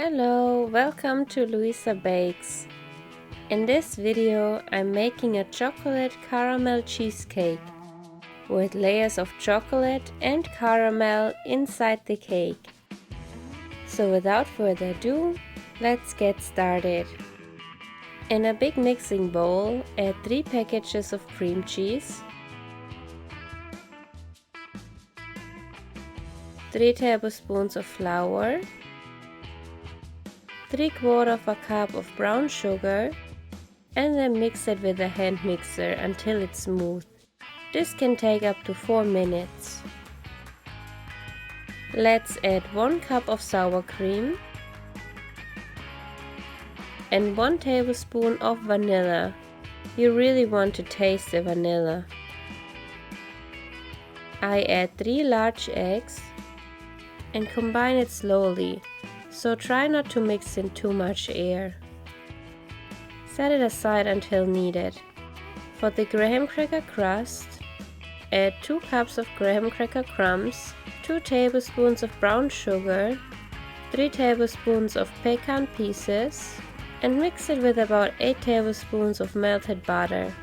Hello, welcome to LUISA Bakes. In this video I'm making a chocolate caramel cheesecake with layers of chocolate and caramel inside the cake. So without further ado, let's get started. In a big mixing bowl, add 3 packages of cream cheese, 3 tablespoons of flour, 3/4 cup of brown sugar, and then mix it with a hand mixer until it's smooth. This can take up to 4 minutes. Let's add 1 cup of sour cream and 1 tablespoon of vanilla. You really want to taste the vanilla. I add 3 large eggs and combine it slowly, so try not to mix in too much air. Set it aside until needed. For the graham cracker crust, add 2 cups of graham cracker crumbs, 2 tablespoons of brown sugar, 3 tablespoons of pecan pieces, and mix it with about 8 tablespoons of melted butter.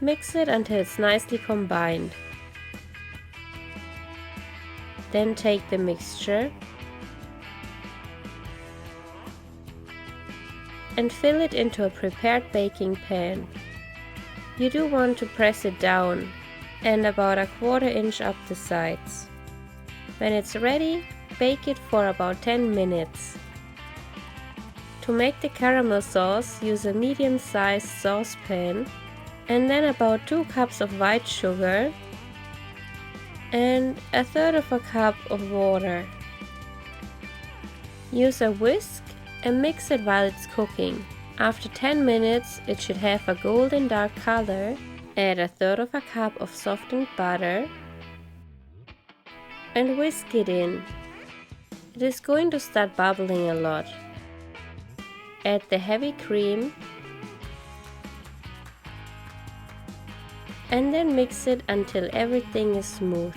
Mix it until it's nicely combined. Then take the mixture and fill it into a prepared baking pan. You do want to press it down and about 1/4 inch up the sides. When it's ready, bake it for about 10 minutes. To make the caramel sauce, use a medium-sized saucepan and then about 2 cups of white sugar and 1/3 cup of water. Use a whisk and mix it while it's cooking. After 10 minutes it should have a golden dark color. Add 1/3 cup of softened butter and whisk it in. It is going to start bubbling a lot. Add the heavy cream and then mix it until everything is smooth.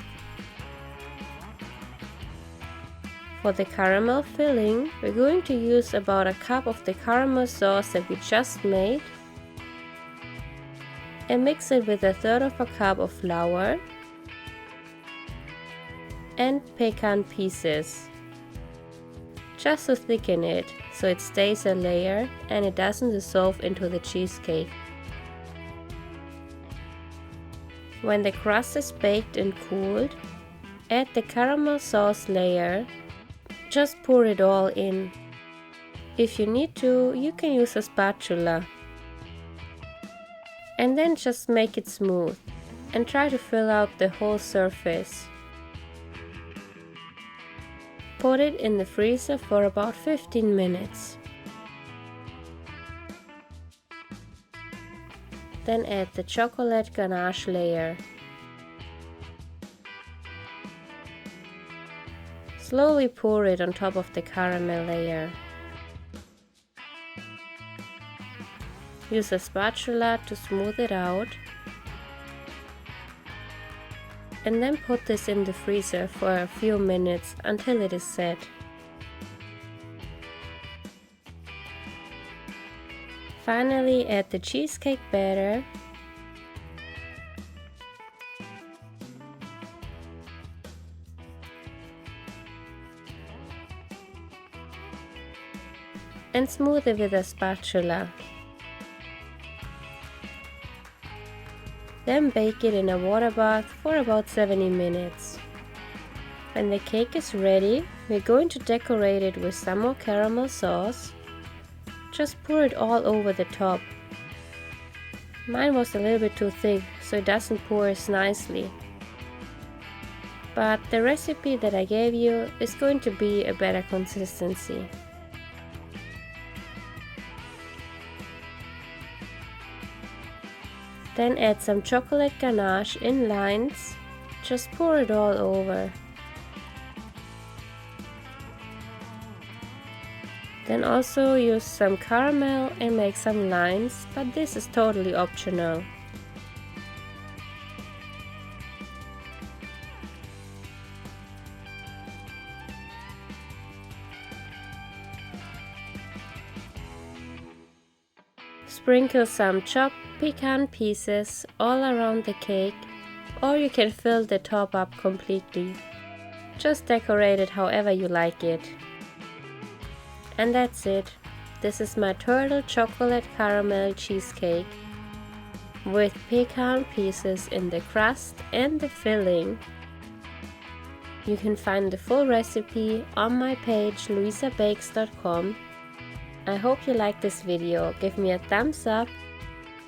For the caramel filling, we're going to use about 1 cup of the caramel sauce that we just made and mix it with 1/3 cup of flour and pecan pieces, just to thicken it so it stays a layer and it doesn't dissolve into the cheesecake. When the crust is baked and cooled, add the caramel sauce layer. Just pour it all in. If you need to, you can use a spatula. And then just make it smooth and try to fill out the whole surface. Put it in the freezer for about 15 minutes. Then add the chocolate ganache layer. Slowly pour it on top of the caramel layer. Use a spatula to smooth it out. And then put this in the freezer for a few minutes until it is set. Finally, add the cheesecake batter and smooth it with a spatula. Then bake it in a water bath for about 70 minutes. When the cake is ready, we're going to decorate it with some more caramel sauce. Just pour it all over the top. Mine was a little bit too thick, so it doesn't pour as nicely. But the recipe that I gave you is going to be a better consistency. Then add some chocolate ganache in lines. Just pour it all over. Then also use some caramel and make some lines, but this is totally optional. Sprinkle some chopped pecan pieces all around the cake, or you can fill the top up completely. Just decorate it however you like it. And that's it. This is my turtle chocolate caramel cheesecake with pecan pieces in the crust and the filling. You can find the full recipe on my page luisitabakes.com. I hope you liked this video. Give me a thumbs up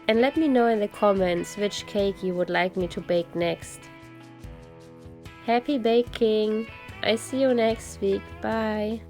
and let me know in the comments which cake you would like me to bake next. Happy baking! I see you next week. Bye!